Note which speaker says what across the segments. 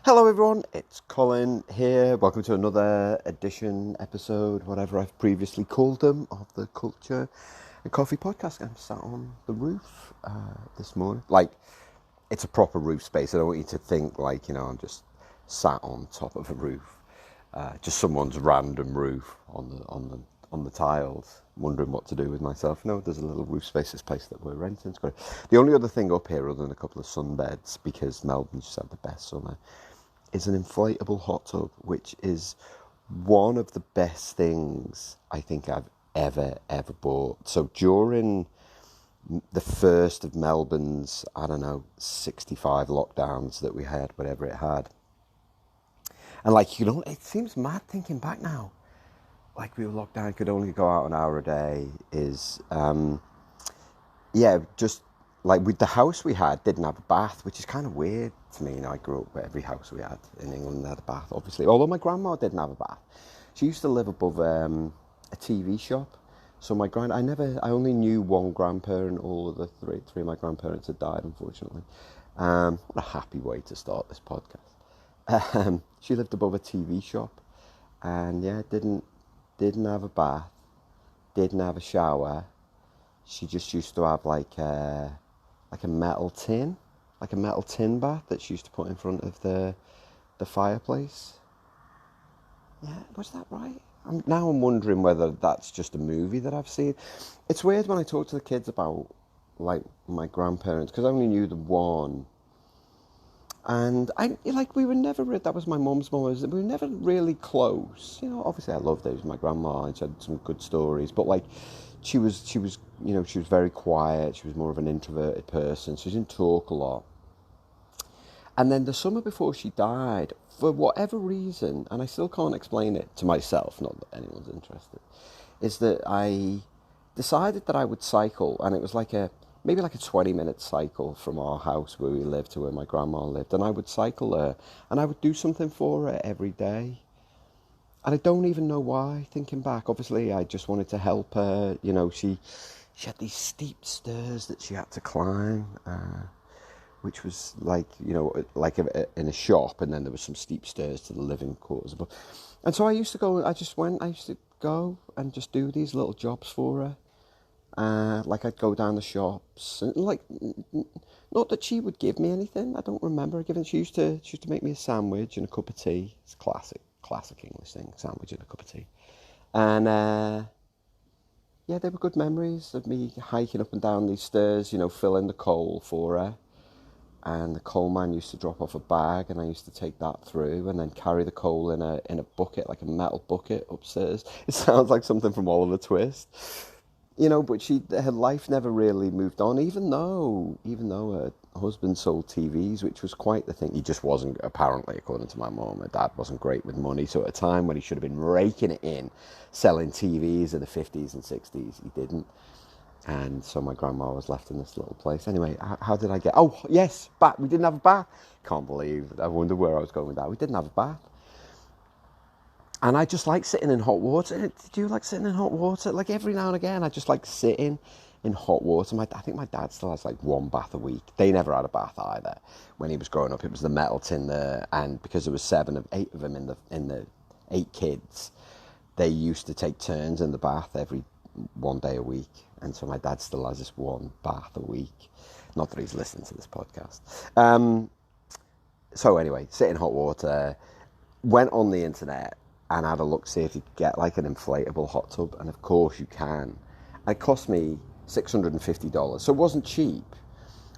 Speaker 1: Hello everyone, it's Colin here. Welcome to another episode, whatever I've previously called them, of the Culture and Coffee Podcast. I'm sat on the roof this morning. Like, it's a proper roof space. I don't want you to think I'm just sat on top of a roof. Just someone's random roof on the tiles, wondering what to do with myself. No, there's a little roof space, this place that we're renting. It's great. The only other thing up here, other than a couple of sunbeds, because Melbourne just had the best summer, is an inflatable hot tub, which is one of the best things I think I've ever bought. So during the first of Melbourne's, 65 lockdowns that we had, whatever it had. And it seems mad thinking back now. Like, we were locked down, could only go out an hour a day, just like with the house we had, didn't have a bath, which is kind of weird to me. I grew up where every house we had in England had a bath, obviously. Although my grandma didn't have a bath. She used to live above a TV shop. So I only knew one grandparent. All of the three of my grandparents had died, unfortunately. What a happy way to start this podcast. She lived above a TV shop, and didn't have a bath, didn't have a shower. She just used to have like a metal tin bath that she used to put in front of the fireplace. Yeah, was that right? I'm wondering whether that's just a movie that I've seen. It's weird when I talk to the kids about like my grandparents, because I only knew the one. And we were never, that was my mum's mum, we were never really close. Obviously I loved her, it was my grandma, and she had some good stories, but she was very quiet. She was more of an introverted person, so she didn't talk a lot. And then the summer before she died, for whatever reason, and I still can't explain it to myself, not that anyone's interested, is that I decided that I would cycle, and it was maybe a 20-minute cycle from our house where we lived to where my grandma lived, and I would cycle her, and I would do something for her every day. And I don't even know why, thinking back. Obviously, I just wanted to help her. She had these steep stairs that she had to climb, which was in a shop, and then there was some steep stairs to the living quarters above. And so I used to go and just do these little jobs for her. I'd go down the shops, and not that she would give me anything. I don't remember her giving. She used to make me a sandwich and a cup of tea. It's classic English thing, sandwich and a cup of tea. And they were good memories of me hiking up and down these stairs, filling the coal for her. And the coal man used to drop off a bag, and I used to take that through and then carry the coal in a bucket, like a metal bucket upstairs. It sounds like something from Oliver Twist. But her life never really moved on, even though her husband sold TVs, which was quite the thing. He just wasn't, apparently, according to my mum. Her dad wasn't great with money, so at a time when he should have been raking it in, selling TVs in the 50s and 60s, he didn't. And so my grandma was left in this little place. Anyway, how did I get... Oh, yes, bath. We didn't have a bath. Can't believe it. I wonder where I was going with that. We didn't have a bath. And I just like sitting in hot water. Did you like sitting in hot water? Like, every now and again, I just like sitting in hot water. I think my dad still has one bath a week. They never had a bath either. When he was growing up, it was the metal tin there. And because there was 8 of them in the 8 kids, they used to take turns in the bath every one day a week. And so my dad still has this one bath a week. Not that he's listening to this podcast. So anyway, sit in hot water. Went on the internet and had a look, see if you could get an inflatable hot tub. And of course you can. And it cost me $650. So it wasn't cheap,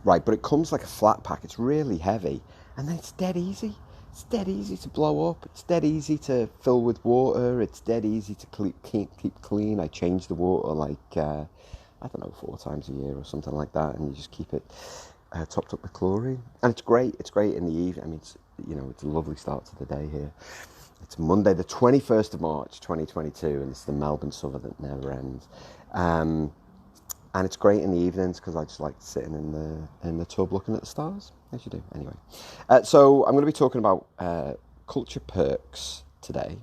Speaker 1: right? But it comes like a flat pack. It's really heavy. And then it's dead easy. It's dead easy to blow up. It's dead easy to fill with water. It's dead easy to keep clean. I change the water 4 times a year or something like that. And you just keep it topped up with chlorine. And it's great. It's great in the evening. I mean, it's a lovely start to the day here. It's Monday, the 21st of March, 2022, and it's the Melbourne summer that never ends. And it's great in the evenings because I just like sitting in the tub looking at the stars, as you do. Anyway, so I'm going to be talking about culture perks today,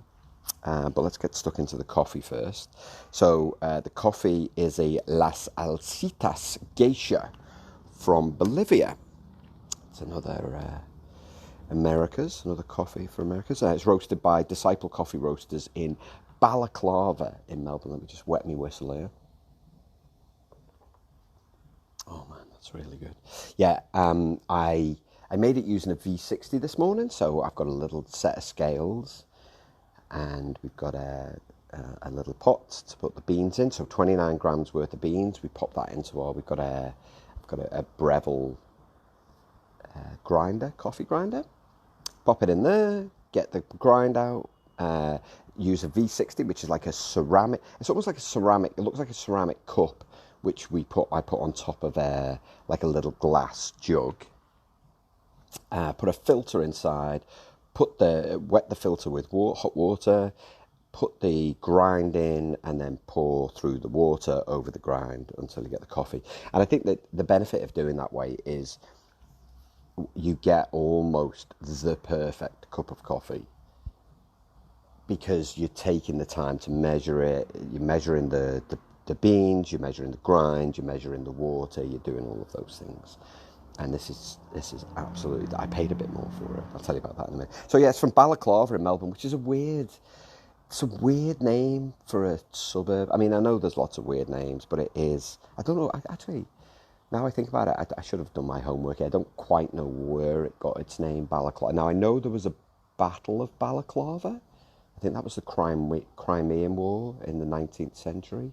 Speaker 1: but let's get stuck into the coffee first. So the coffee is a Las Alsitas Gesha from Bolivia. It's another Americas, another coffee for Americas. It's roasted by Disciple Coffee Roasters in Balaclava in Melbourne. Let me just wet me whistle here. Oh man, that's really good. Yeah, I made it using a V60 this morning, so I've got a little set of scales, and we've got a little pot to put the beans in. So 29 grams worth of beans. We pop that into I've got a Breville grinder, coffee grinder. Pop it in there, get the grind out, use a V60, which is like a ceramic, it's almost like a ceramic, it looks like a ceramic cup, which I put on top of like a little glass jug. Put a filter inside, wet the filter with hot water, put the grind in, and then pour through the water over the grind until you get the coffee. And I think that the benefit of doing that way is you get almost the perfect cup of coffee, because you're taking the time to measure it. You're measuring the beans, you're measuring the grind, you're measuring the water, you're doing all of those things. And this is absolutely, I paid a bit more for it. I'll tell you about that in a minute. So yeah, it's from Balaclava in Melbourne, which is a weird name for a suburb. I mean, I know there's lots of weird names, but it is, I don't know, actually, now I think about it, I should have done my homework. I don't quite know where it got its name, Balaclava. Now, I know there was a Battle of Balaclava. I think that was the Crimean War in the 19th century.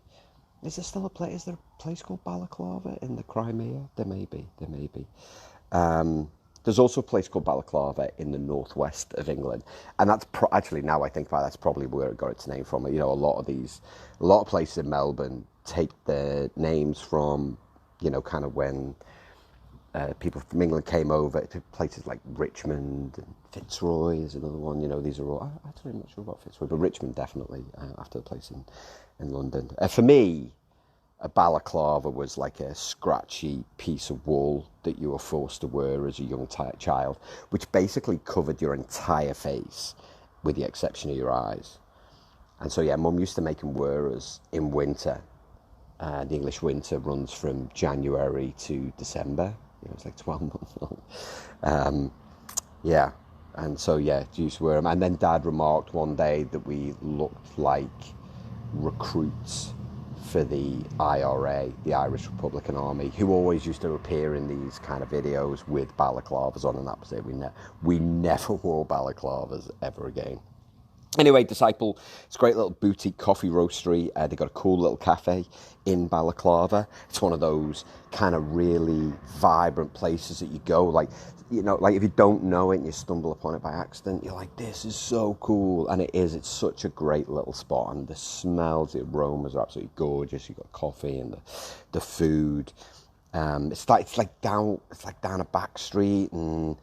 Speaker 1: Is there still a place? Is there a place called Balaclava in the Crimea? There may be. There's also a place called Balaclava in the northwest of England, and that's actually, now I think about it, that's probably where it got its name from. You know, a lot of places in Melbourne take their names from, you know, kind of when people from England came over to places like Richmond, and Fitzroy is another one. You know, these are all, actually I'm not sure about Fitzroy, but Richmond definitely, after the place in London. For me, a balaclava was like a scratchy piece of wool that you were forced to wear as a young child, which basically covered your entire face with the exception of your eyes. And so yeah, Mum used to make them wear us in winter. The English winter runs from January to December. You know, it's like 12 months long. Yeah, and so yeah, used to wear them. And then Dad remarked one day that we looked like recruits for the IRA, the Irish Republican Army, who always used to appear in these kind of videos with balaclavas on, and that was it. We never wore balaclavas ever again. Anyway, Disciple, it's a great little boutique coffee roastery. They've got a cool little cafe in Balaclava. It's one of those kind of really vibrant places that you go, like, you know, like if you don't know it and you stumble upon it by accident, you're like, this is so cool. And it is, it's such a great little spot. And the smells, the aromas are absolutely gorgeous. You've got coffee and the food. It's like down a back street, and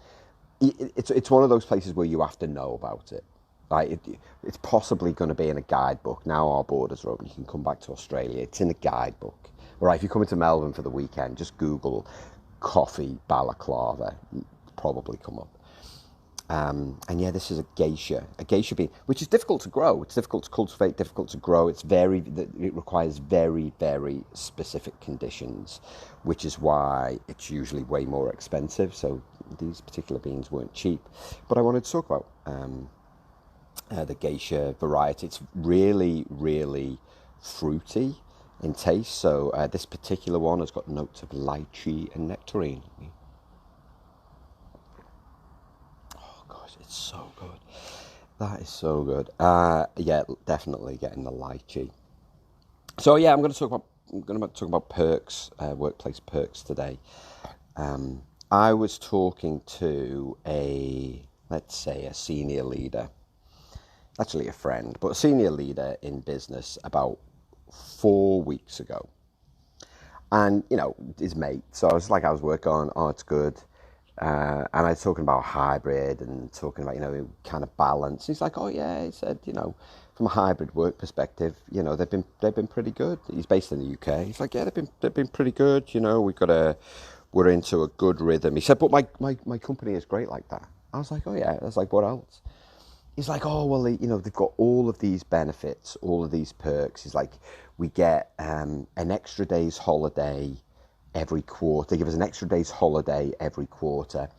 Speaker 1: it's one of those places where you have to know about it. Like it's possibly going to be in a guidebook. Now our borders are open, you can come back to Australia. It's in a guidebook. All right, if you're coming to Melbourne for the weekend, just Google coffee balaclava. It'll probably come up. And yeah, this is a geisha bean, which is difficult to grow. It's difficult to cultivate, difficult to grow. It requires very, very specific conditions, which is why it's usually way more expensive. So these particular beans weren't cheap. But I wanted to talk about the geisha variety. It's really, really fruity in taste. So this particular one has got notes of lychee and nectarine. Oh gosh, it's so good. That is so good. Yeah, definitely getting the lychee. So yeah, I'm going to talk about perks, workplace perks today. I was talking to let's say a senior leader, actually a friend, but a senior leader in business about 4 weeks ago. And, you know, his mate. So I was working on, oh, it's good. And I was talking about hybrid and talking about, you know, kind of balance. He's like, oh yeah, he said, you know, from a hybrid work perspective, you know, they've been pretty good. He's based in the UK. He's like, yeah, they've been pretty good. You know, we're into a good rhythm. He said, but my company is great like that. I was like, oh yeah. I was like, what else? He's like, oh, well, you know, they've got all of these benefits, all of these perks. He's like, we get an extra day's holiday every quarter. They give us an extra day's holiday every quarter.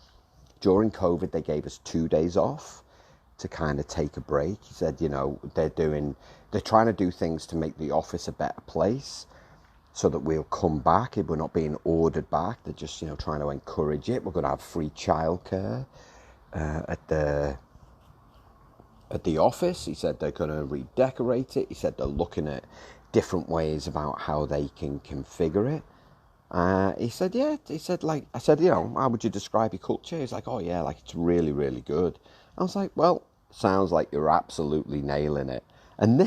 Speaker 1: during COVID, they gave us 2 days off to kind of take a break. He said, they're trying to do things to make the office a better place so that we'll come back if we're not being ordered back. They're just, trying to encourage it. We're going to have free childcare at the office. He said they're going to redecorate it. He said they're looking at different ways about how they can configure it. He said, I said, how would you describe your culture? He's like, oh yeah, like it's really, really good. I was like, well, sounds like you're absolutely nailing it. And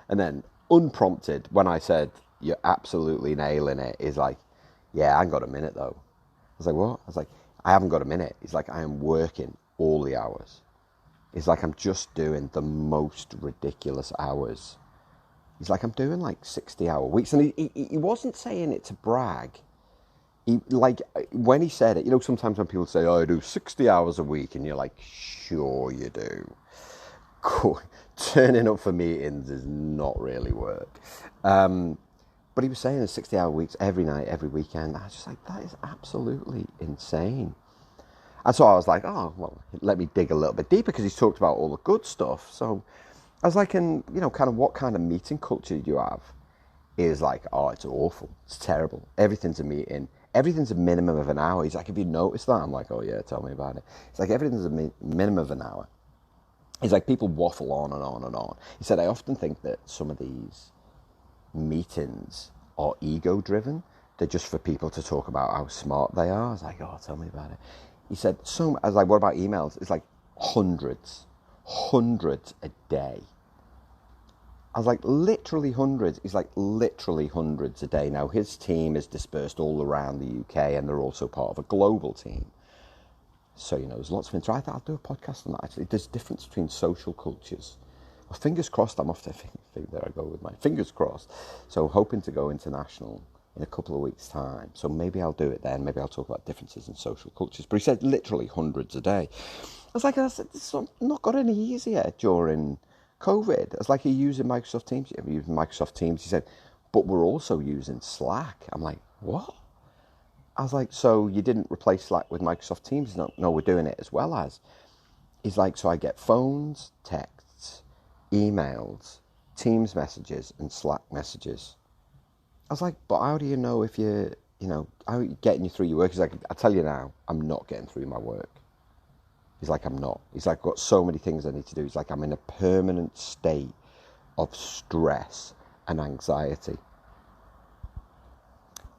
Speaker 1: then unprompted, when I said, you're absolutely nailing it, he's like, yeah, I ain't got a minute though. I was like, what? I was like, I haven't got a minute. He's like, I am working all the hours. He's like, I'm just doing the most ridiculous hours. He's like, I'm doing like 60-hour weeks. And he wasn't saying it to brag. When he said it, sometimes when people say, oh, I do 60 hours a week, and you're like, sure you do. Cool. Turning up for meetings is not really work. But he was saying 60-hour weeks every night, every weekend. I was just like, that is absolutely insane. And so I was like, oh, well, let me dig a little bit deeper, because he's talked about all the good stuff. So I was like, kind of what kind of meeting culture do you have? He was like, oh, it's awful. It's terrible. Everything's a meeting. Everything's a minimum of an hour. He's like, have you noticed that? I'm like, oh yeah, tell me about it. It's like, everything's a minimum of an hour. He's like, people waffle on and on and on. He said, I often think that some of these meetings are ego-driven. They're just for people to talk about how smart they are. I was like, oh, tell me about it. He said, I was like, what about emails? It's like hundreds a day. I was like, literally hundreds. He's like, literally hundreds a day. Now, his team is dispersed all around the UK, and they're also part of a global team. So, there's lots of things. I thought I'll do a podcast on that, actually. There's a difference between social cultures. Well, fingers crossed, I'm off to there I go with my fingers crossed. So, hoping to go international in a couple of weeks' time. So, maybe I'll do it then. Maybe I'll talk about differences in social cultures. But he said literally hundreds a day. I was like, it's not got any easier during COVID. It's like, you're using Microsoft Teams. You're using Microsoft Teams. He said, but we're also using Slack. I'm like, what? I was like, so you didn't replace Slack with Microsoft Teams? No, we're doing it as well as. He's like, so I get phones, texts, emails, Teams messages, and Slack messages. I was like, but how do you know if how are you getting you through your work? He's like, I tell you now, I'm not getting through my work. He's like, I'm not. He's like, I've got so many things I need to do. He's like, I'm in a permanent state of stress and anxiety.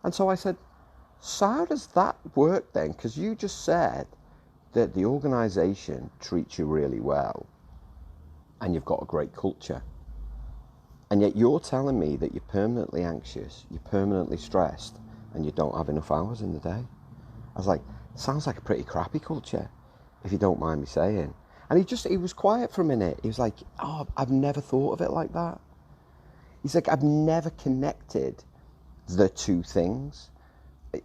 Speaker 1: And so I said, so how does that work then? Because you just said that the organisation treats you really well and you've got a great culture. And yet you're telling me that you're permanently anxious, you're permanently stressed, and you don't have enough hours in the day. I was like, sounds like a pretty crappy culture, if you don't mind me saying. And he was quiet for a minute. He was like, oh, I've never thought of it like that. He's like, I've never connected the two things.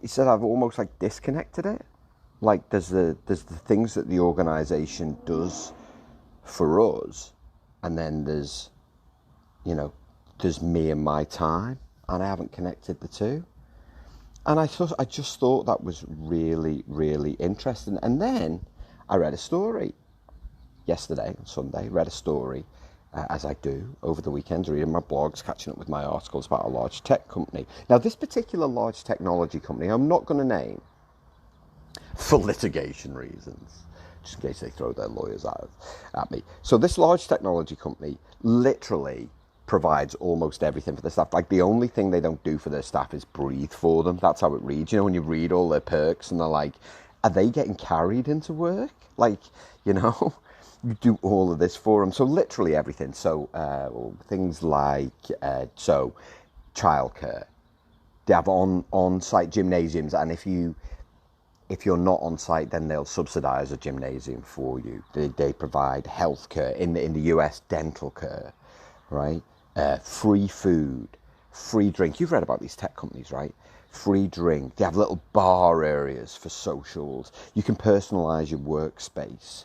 Speaker 1: He said, I've almost like disconnected it. Like there's the things that the organisation does for us, and then there's me and my time, and I haven't connected the two. And I just thought that was really, really interesting. And then I read a story yesterday, on Sunday, as I do over the weekends, reading my blogs, catching up with my articles about a large tech company. Now, this particular large technology company, I'm not going to name for litigation reasons, just in case they throw their lawyers at me. So this large technology company literally provides almost everything for their staff. Like, the only thing they don't do for their staff is breathe for them. That's how it reads. When you read all their perks and they're like, are they getting carried into work? Like, you do all of this for them. So literally everything. So things like, childcare. They have on-site gymnasiums, and if you're not on site, then they'll subsidise a gymnasium for you. They provide healthcare in the US, dental care, right? Free food, free drink. You've read about these tech companies, right? Free drink. They have little bar areas for socials. You can personalise your workspace.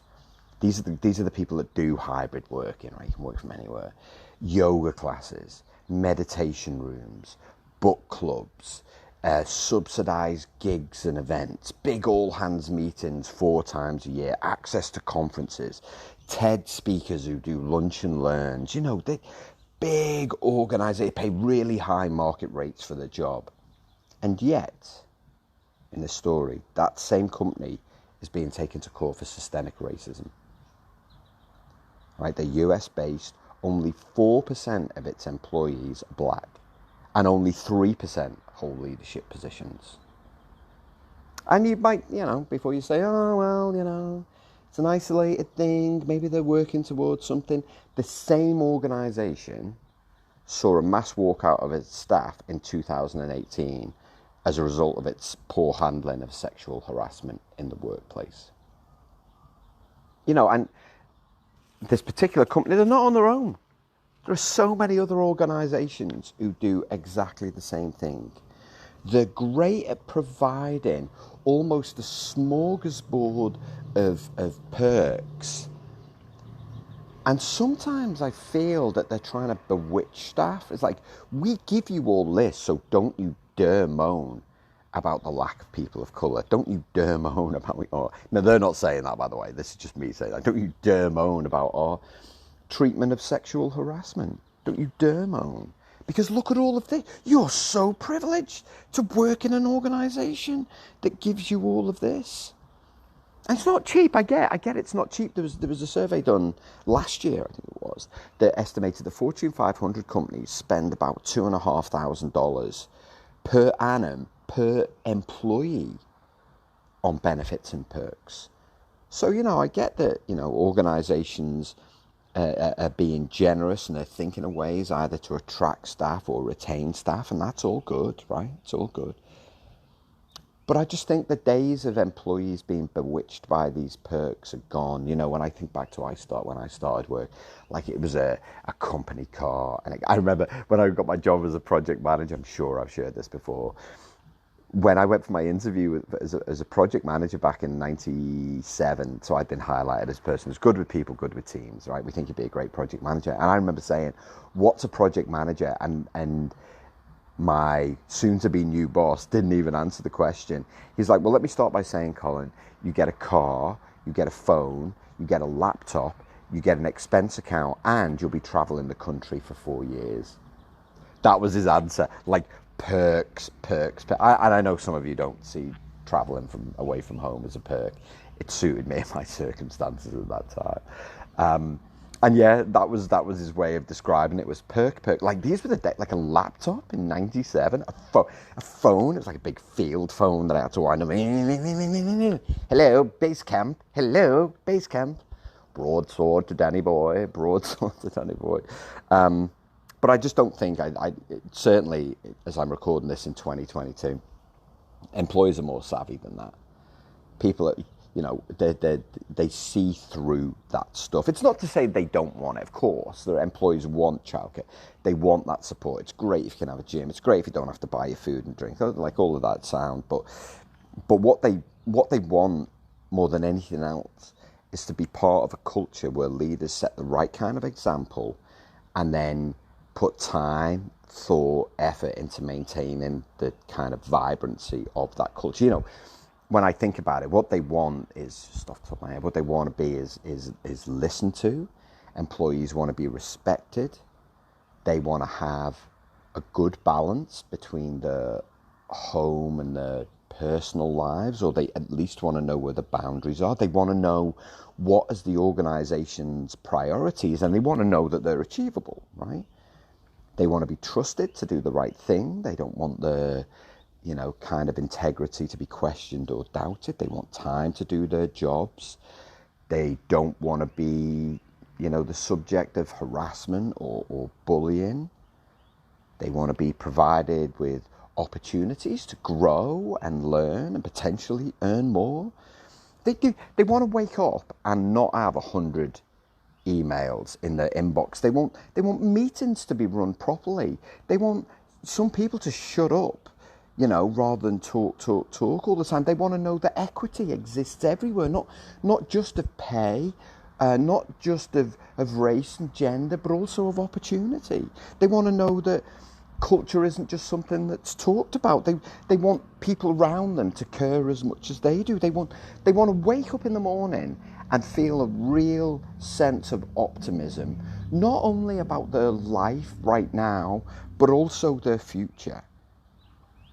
Speaker 1: These are the people that do hybrid working, right? You can work from anywhere. Yoga classes, meditation rooms, book clubs, subsidised gigs and events, big all-hands meetings 4 times a year, access to conferences, TED speakers who do lunch and learns, they big organisations, pay really high market rates for their job. And yet, in this story, that same company is being taken to court for systemic racism. Right? They're US-based, only 4% of its employees are black, and only 3% hold leadership positions. And you might, before you say, oh, well, it's an isolated thing, maybe they're working towards something. The same organisation saw a mass walkout of its staff in 2018 as a result of its poor handling of sexual harassment in the workplace. And this particular company, they're not on their own. There are so many other organisations who do exactly the same thing. They're great at providing almost a smorgasbord of perks. And sometimes I feel that they're trying to bewitch staff. It's like, we give you all this, so don't you dare moan about the lack of people of colour. Don't you dare moan about... No, they're not saying that, by the way. This is just me saying that. Don't you dare moan about our treatment of sexual harassment. Don't you dare moan. Because look at all of this. You're so privileged to work in an organisation that gives you all of this. And it's not cheap, I get it's not cheap. There was a survey done last year, I think it was, that estimated the Fortune 500 companies spend about $2,500 per annum per employee on benefits and perks. So, I get that, organisations are being generous and they're thinking of ways either to attract staff or retain staff, and that's all good, right? It's all good. But I just think the days of employees being bewitched by these perks are gone. When I think back to when I started work, like it was a company car. And I remember when I got my job as a project manager, I'm sure I've shared this before, when I went for my interview as a project manager back in 97, so I'd been highlighted as a person who's good with people, good with teams, right? We think you'd be a great project manager. And I remember saying, what's a project manager? And my soon-to-be new boss didn't even answer the question. He's like, well, let me start by saying, Colin, you get a car, you get a phone, you get a laptop, you get an expense account, and you'll be traveling the country for 4 years. That was his answer. Like, perks. And I know some of you don't see traveling away from home as a perk. It suited me and my circumstances at that time. And yeah, that was his way of describing it, was perk. Like, these were like a laptop in 97, a phone. It was like a big field phone that I had to wind up. Hello, base camp. Hello, base camp. Broadsword to Danny Boy. But I just don't think, certainly, as I'm recording this in 2022, employers are more savvy than that. People are... they see through that stuff. It's not to say they don't want it, of course. Their employees want childcare. They want that support. It's great if you can have a gym. It's great if you don't have to buy your food and drink. Like, all of that sound. But what they want more than anything else is to be part of a culture where leaders set the right kind of example and then put time, thought, effort into maintaining the kind of vibrancy of that culture. When I think about it, what they want is, just off the top of my head, what they want to be is listened to. Employees want to be respected. They want to have a good balance between the home and the personal lives, or they at least want to know where the boundaries are. They want to know what is the organization's priorities, and they want to know that they're achievable, right? They want to be trusted to do the right thing. They don't want the kind of integrity to be questioned or doubted. They want time to do their jobs. They don't want to be, the subject of harassment or bullying. They want to be provided with opportunities to grow and learn and potentially earn more. They want to wake up and not have 100 emails in their inbox. They want meetings to be run properly. They want some people to shut up, rather than talk all the time. They want to know that equity exists everywhere, not just of pay, not just of race and gender, but also of opportunity. They want to know that culture isn't just something that's talked about. They want people around them to care as much as they do. They want to wake up in the morning and feel a real sense of optimism, not only about their life right now, but also their future.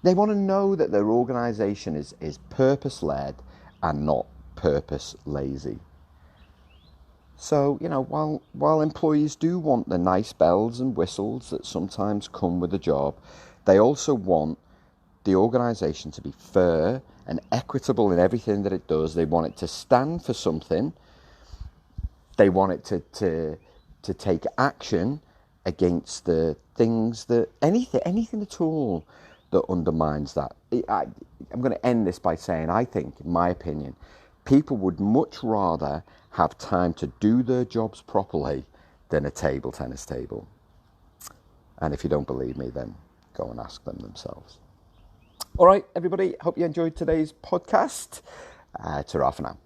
Speaker 1: They want to know that their organisation is purpose-led and not purpose-lazy. So, while employees do want the nice bells and whistles that sometimes come with a job, they also want the organisation to be fair and equitable in everything that it does. They want it to stand for something. They want it to take action against the things that, anything at all that undermines that. I'm going to end this by saying, I think, in my opinion, people would much rather have time to do their jobs properly than a table tennis table. And if you don't believe me, then go and ask them themselves. All right, everybody, hope you enjoyed today's podcast. Ta-ra for now.